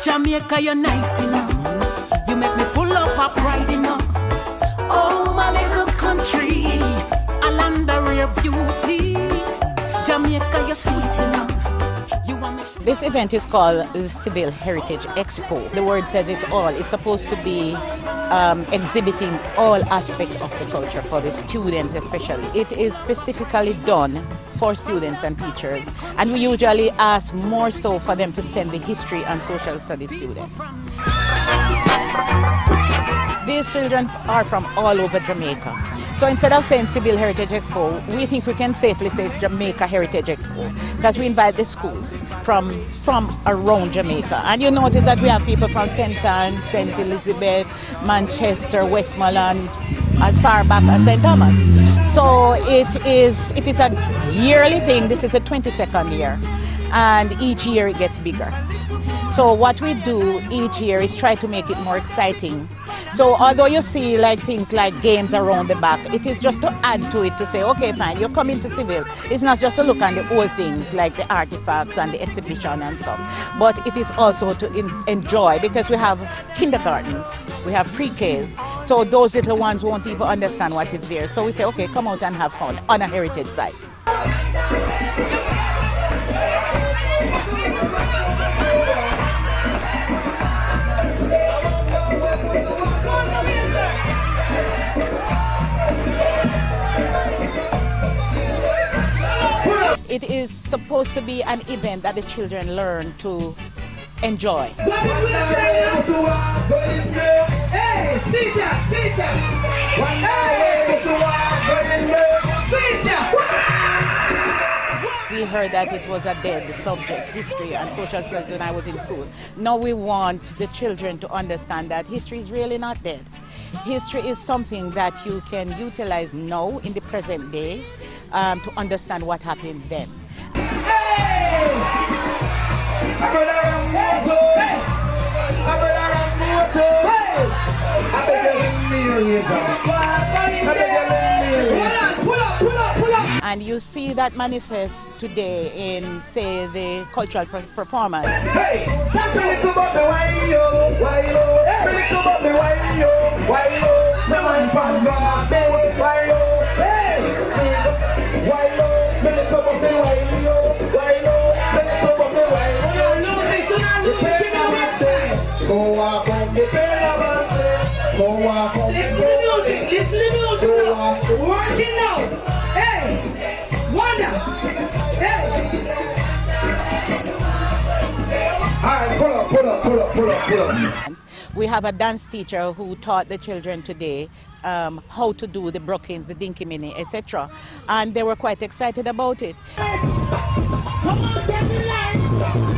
Jamaica, you're nice enough. You make me full of pride enough. Oh, my little country, a land of rare beauty. Jamaica, you're sweet enough. This event is called the Seville Heritage Expo. The word says it all. It's supposed to be exhibiting all aspects of the culture for the students especially. It is specifically done for students and teachers, and we usually ask more so for them to send the history and social studies students. These children are from all over Jamaica. So instead of saying Seville Heritage Expo, we think we can safely say it's Jamaica Heritage Expo, because we invite the schools from around Jamaica. And you notice that we have people from St. Anne, St. Elizabeth, Manchester, Westmoreland, as far back as St. Thomas. So it is a yearly thing. This is the 22nd year, and each year it gets bigger. So what we do each year is try to make it more exciting. So although you see like things like games around the back, it is just to add to it, to say, okay, fine, you're coming to Seville. It's not just to look at the old things like the artifacts and the exhibition and stuff, but it is also to enjoy, because we have kindergartens, we have pre-Ks, so those little ones won't even understand what is there. So we say, okay, come out and have fun on a heritage site. It is supposed to be an event that the children learn to enjoy. We heard that it was a dead subject, history and social studies, when I was in school. Now we want the children to understand that history is really not dead. History is something that you can utilize now in the present day to understand what happened then. And you see that manifest today in, say, the cultural performance. Listen to the music, working now. Hey, wonder. Hey. All right, pull up. We have a dance teacher who taught the children today how to do the Brooklyns, the Dinky Mini, etc. And they were quite excited about it. Come on, get in line.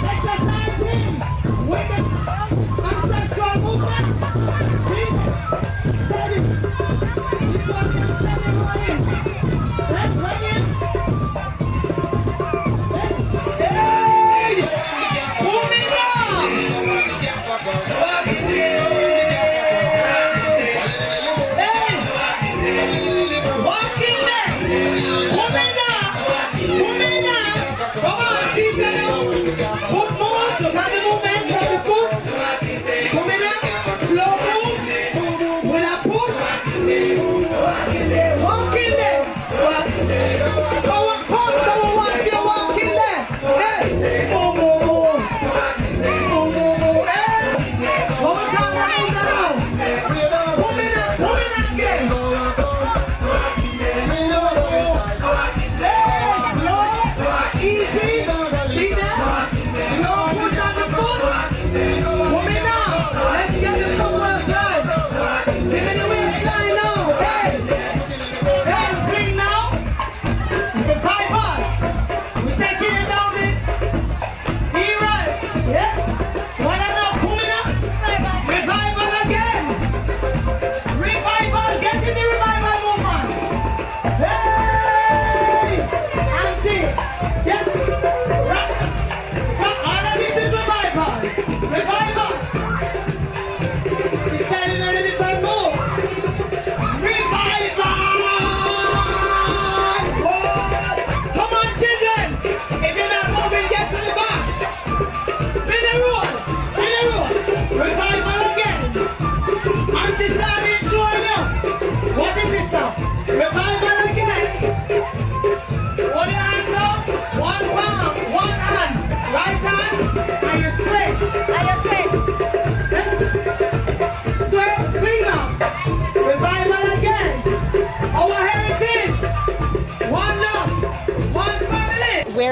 Exercising with the ancestral movements. Steady. Keep walking, steady running. Then running. Hey! Moving on. Walking in.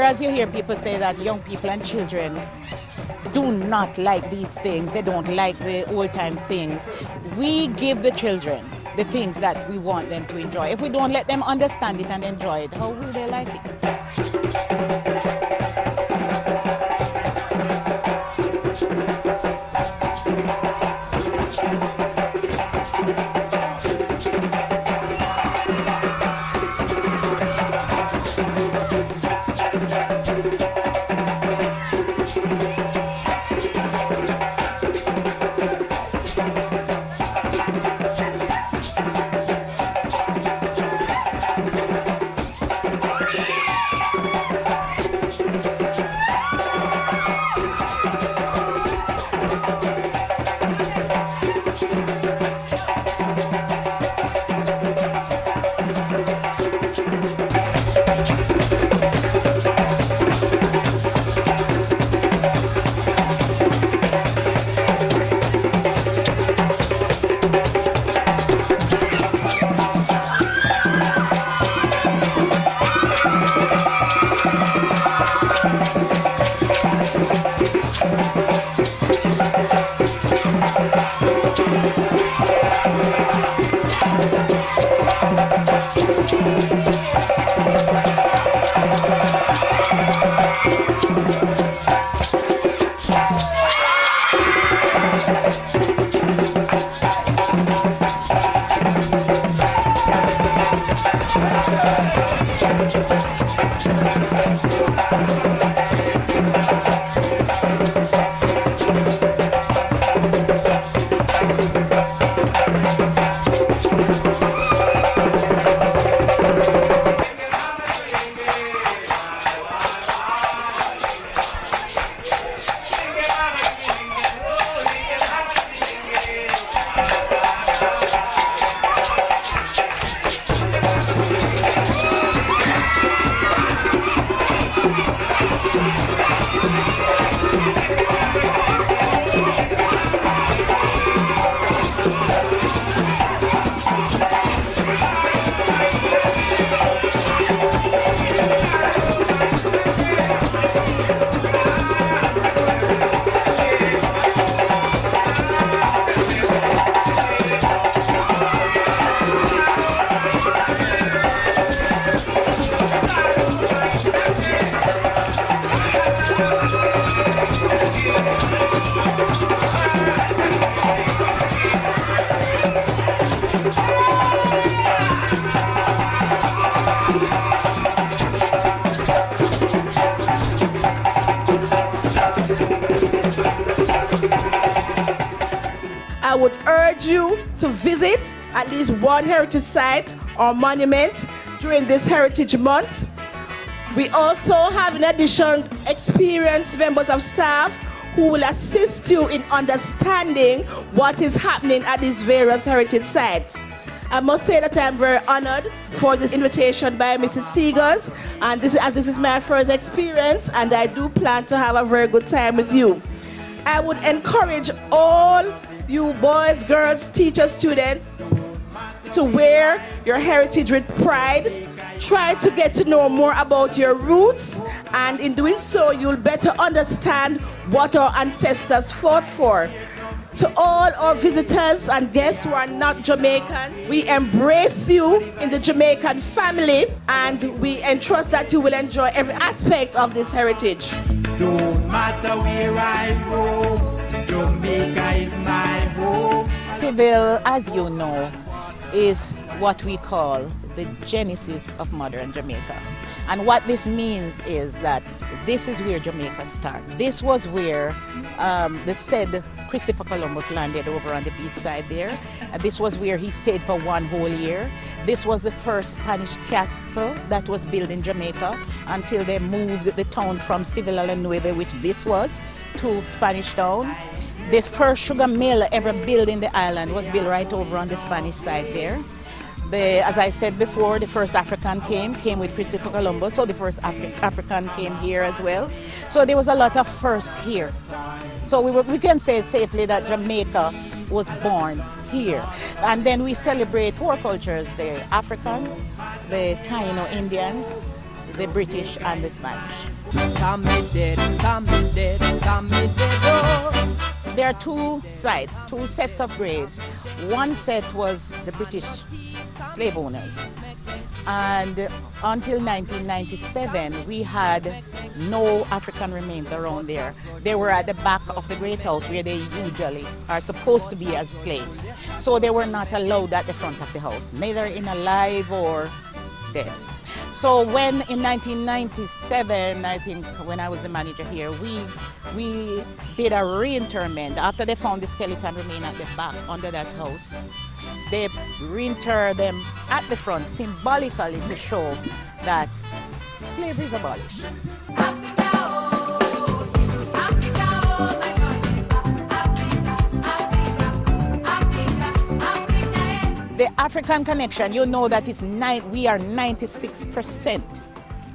whereas you hear people say that young people and children do not like these things, they don't like the old-time things, we give the children the things that we want them to enjoy. If we don't let them understand it and enjoy it, how will they like it? I would urge you to visit at least one heritage site or monument during this Heritage Month. We also have, in addition, experienced members of staff who will assist you in understanding what is happening at these various heritage sites. I must say that I'm very honored for this invitation by Mrs. Seegers, and this is my first experience, and I do plan to have a very good time with you. I would encourage all you boys, girls, teachers, students to wear your heritage with pride. Try to get to know more about your roots, and in doing so, you'll better understand what our ancestors fought for. To all our visitors and guests who are not Jamaicans, we embrace you in the Jamaican family, and we entrust that you will enjoy every aspect of this heritage. No matter where I go, Jamaica is my home. Seville, as you know, is what we call the genesis of modern Jamaica. And what this means is that this is where Jamaica started. This was where the said Christopher Columbus landed over on the beach side there. And this was where he stayed for one whole year. This was the first Spanish castle that was built in Jamaica until they moved the town from Seville and Nueve, which this was, to Spanish Town. The first sugar mill ever built in the island was built right over on the Spanish side there. As I said before, the first African came with Christopher Columbus, so the first African came here as well. So there was a lot of firsts here. So we can say safely that Jamaica was born here. And then we celebrate four cultures: the African, the Taino Indians, the British and the Spanish. There are two sites, two sets of graves. One set was the British slave owners. And until 1997, we had no African remains around there. They were at the back of the Great House where they usually are supposed to be as slaves. So they were not allowed at the front of the house, neither in alive or dead. So when in 1997, I think when I was the manager here, we did a reinterment. After they found the skeleton remain at the back under that house, they reinterred them at the front symbolically to show that slavery is abolished. The African connection, you know that we are 96%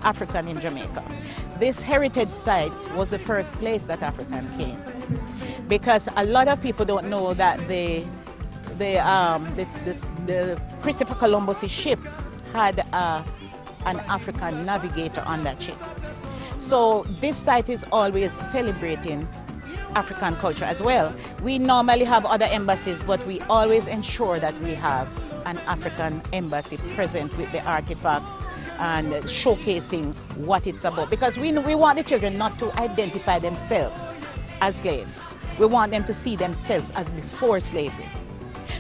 African in Jamaica. This heritage site was the first place that African came, because a lot of people don't know that the Christopher Columbus' ship had an African navigator on that ship. So this site is always celebrating African culture as well. We normally have other embassies, but we always ensure that we have an African embassy present with the artifacts and showcasing what it's about. Because we want the children not to identify themselves as slaves. We want them to see themselves as before slavery,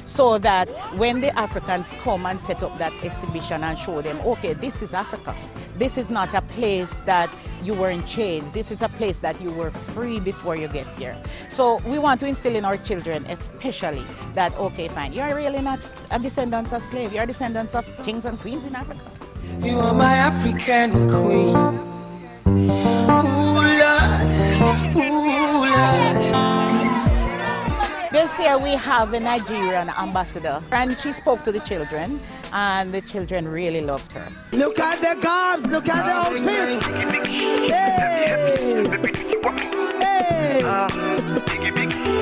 so that when the Africans come and set up that exhibition and show them, okay, this is Africa. This is not a place that you were in chains. This is a place that you were free before you get here. So we want to instill in our children especially that, okay, fine, you're really not a descendant of slaves. You're descendants of kings and queens in Africa. You are my African queen. Ooh, Lord. Ooh, Lord. This year we have the Nigerian ambassador, and she spoke to the children, and the children really loved her. Look at the garbs, look at the outfits. Hey! Hey!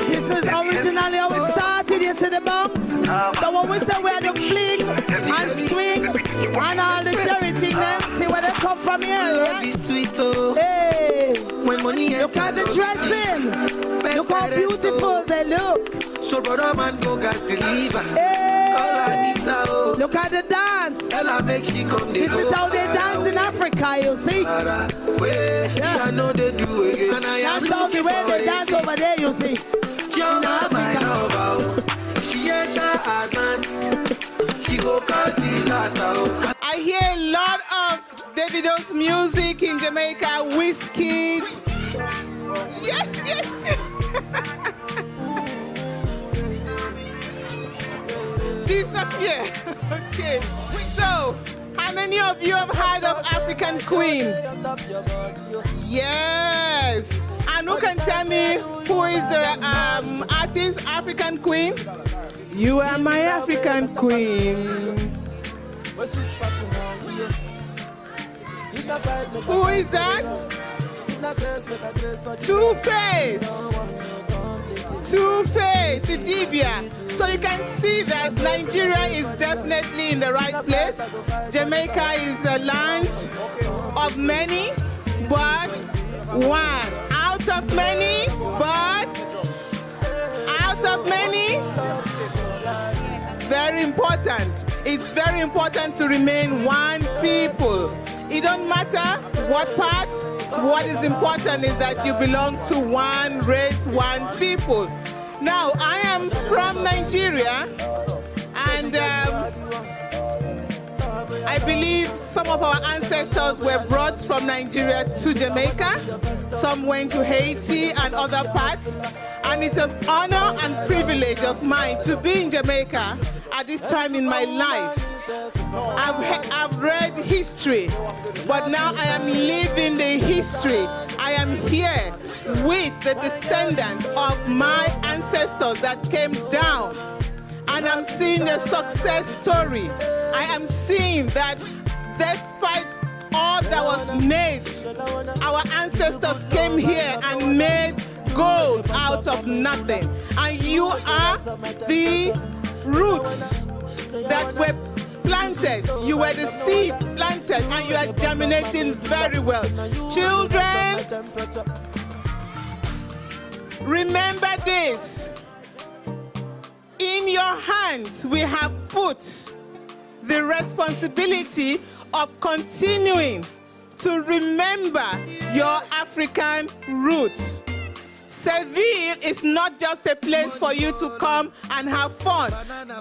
This is originally how it started, you see the bounce? So when we say we had the fling and swing and all the cherry thing there, see where they come from here, right? Hey! Look at the dressing. Look how beautiful they look. So brother man go got the liver. Hey! Look at the dance. This is how they dance in Africa, you see? Yeah. I know they do it. And I am That's how the way they dance over there, you see? In Africa. She ain't a man. She go cause disaster. I hear a lot of Davido's music in Jamaica, whiskey. Yes, yes. Disappear. Okay. So, how many of you have heard of African Queen? Yes. And who can tell me who is the artist, African Queen? You are my African Queen. Who is that? Two-Face. Two-Face, Idibia. So you can see that Nigeria is definitely in the right place. Jamaica is a land of many, but one. Out of many, but out of many. Very important. It's very important to remain one people. It don't matter what part. What is important is that you belong to one race, one people. Now, I am from Nigeria, and I believe some of our ancestors were brought from Nigeria to Jamaica. Some went to Haiti and other parts. And it's an honor and privilege of mine to be in Jamaica at this time in my life. I've read history, but now I am living the history. I am here with the descendants of my ancestors that came down. And I'm seeing a success story. I am seeing that despite all that was made, our ancestors came here and made gold out of nothing. And you are the roots that were planted planted. You were the seed planted, and you are germinating very well. Children, remember this. In your hands, we have put the responsibility of continuing to remember your African roots. Seville is not just a place for you to come and have fun,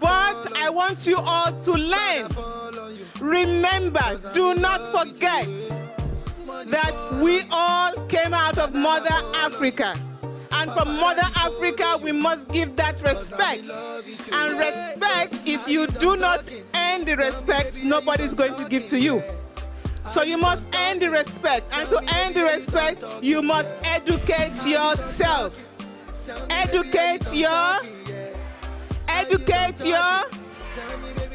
but I want you all to learn. Remember, do not forget that we all came out of Mother Africa. And from Mother Africa, we must give that respect. And respect, if you do not earn the respect, nobody's going to give to you. So you must earn the respect. And to earn the respect, you must educate yourself. Educate your.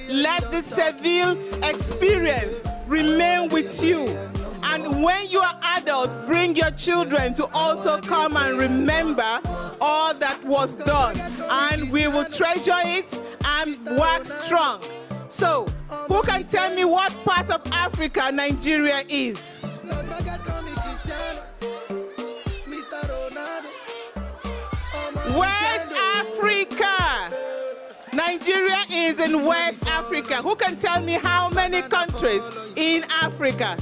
Let the Seville experience remain with you. And when you are adults, bring your children to also come and remember all that was done. And we will treasure it and work strong. So, who can tell me what part of Africa Nigeria is? West Africa. Nigeria is in West Africa. Who can tell me how many countries in Africa?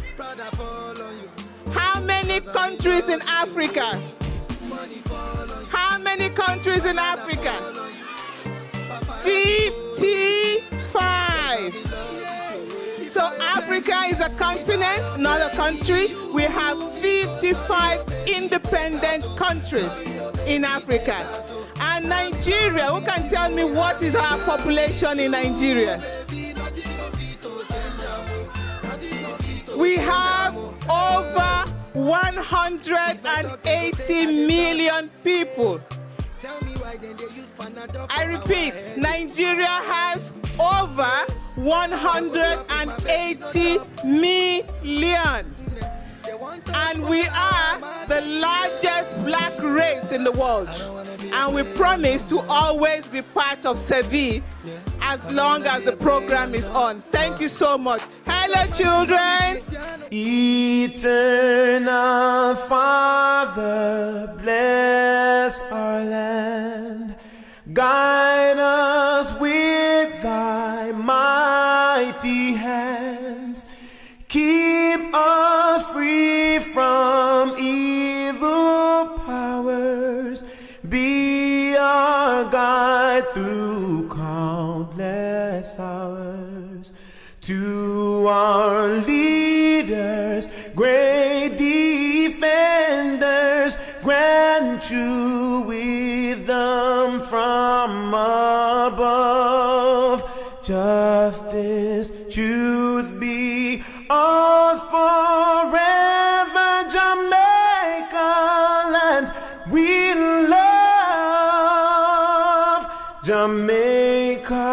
How many countries in Africa? How many countries in Africa? 55. So Africa is a continent, not a country. We have 55 independent countries in Africa. And Nigeria, who can tell me what is our population in Nigeria? We have over 180 million people. I repeat, Nigeria has over 180 million. And we are the largest black race in the world. And we promise to always be part of Seville as long as the program is on. Thank you so much. Hello, children. Eternal Father, bless our land. Guide us with thy mighty hands. Keep us free from evil powers. Be our guide through countless hours. To our leaders, great defenders, grant true wisdom from above. Justice, truth be all forever. Jamaica land we love. Jamaica,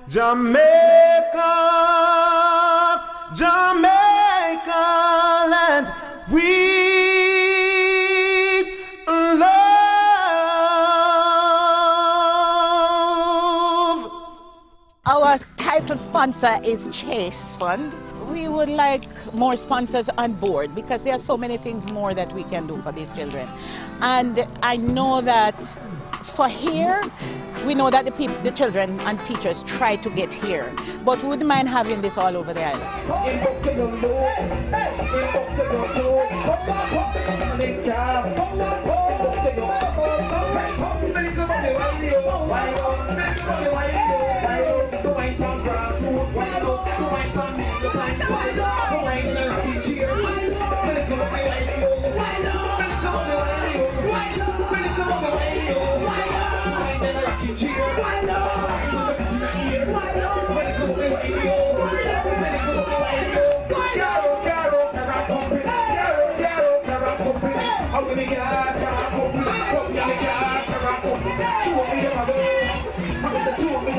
Jamaica, Jamaica land we love. Our title sponsor is Chase Fund. We would like more sponsors on board because there are so many things more that we can do for these children. And I know that for here, we know that the children and teachers try to get here, but we wouldn't mind having this all over the island.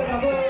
I'm